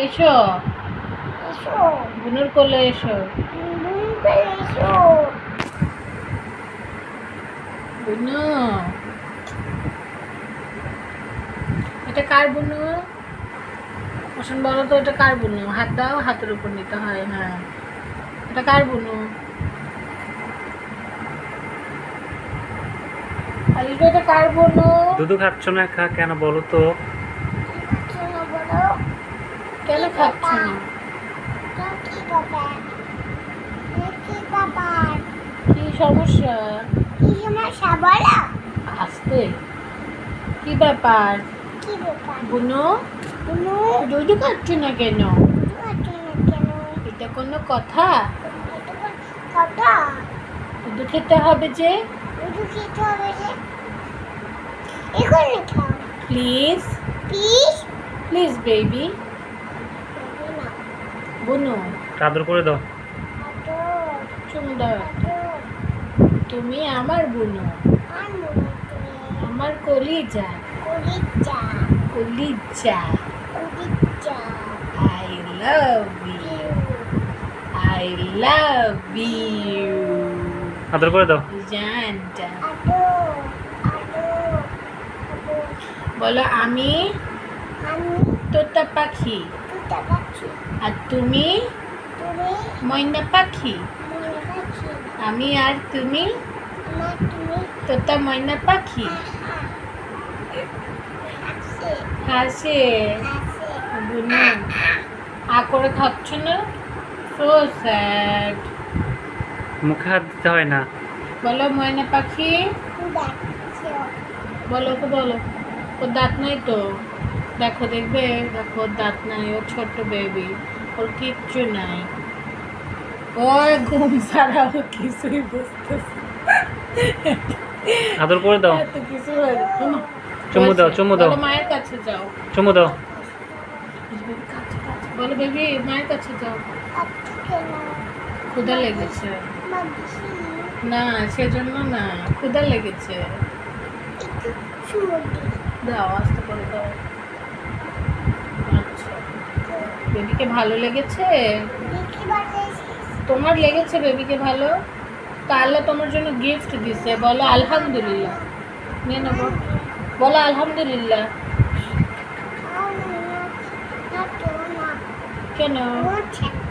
এসো, এসো বুনুর কোলে এসো। এসো বুনু, এটা কার বুনু? ওসন বলো তো, এটা কার বুনু? হাত দাও, হাতের উপর নিতে হয়। হ্যাঁ, এটা কার বুনু? আলিশ ভাই, এটা কার বুনু? দুধু খাচ্ছ না কেন বলো তো? শোনো বলো কেন খাচ্ছ না? কি বাবা কি বাবা কি সমস্যা? কি সমস্যা বলো আস্তে, কি ব্যাপার? কি ব্যাপার বুনু, তুমি দুধ খাচ্ছ না কেন? কেন এটা কোনো কথা? কথা দুধ খেতে হবে যে। দুধ খেতে হবে যে এখনই খাও প্লিজ, প্লিজ প্লিজ বেবি। বুনু, আদর করে দাও। সুন্দর, তুমি আমার বুনু, আমার কলিজা, কলিজা কলিজা। কলিজা I love you, I love you. আদর করে দাও। জানটা আদো আদো আদো বলো, আমি আমি তোতা পাখি, তুতা পাখি আর তুমি তুমি ময়না পাখি। মনে পাখি আমি আর তুমি আমার তুমি তোতা ময়না পাখি। আছে হাসে আছে বুনু, আ করে খাচ্ছ না? So sad. মুখে হাত দিতে হয় না। বলো ময়না পাখি, ডাকছে বলো, ওকে বলো। ওর দাঁত নাই তো, দেখো, দেখবে, দেখো ওর দাঁত নাই, ওর ছোট্ট বেবি, ওর কিচ্ছু নাই। ওর ঘুম ছাড়া ও কিছুই বুঝতেছে। আদর করে দাও। এত কিছু হয়ে গেছে। চুমু দাও, চুমু দাও। বলো, মায়ের কাছে যাও। চুমু দাও। বলো বেবি, মায়ের কাছে যাও। কেন ক্ষুধা লেগেছে। মাগছি না, সেজন্য না, ক্ষুধা লেগেছে। একটু সুমুদি দাও, আস্তে করে দাও। আচ্ছা, বেবিকে ভালো লেগেছে? দেখি বাতাসি তোমার লেগেছে বেবিকে ভালো? তো আল্লাহ তোমার জন্য গিফট দিছে, বলো আলহামদুলিল্লাহ। নিয়ে নেবো, বলো আলহামদুলিল্লাহ। কেন? না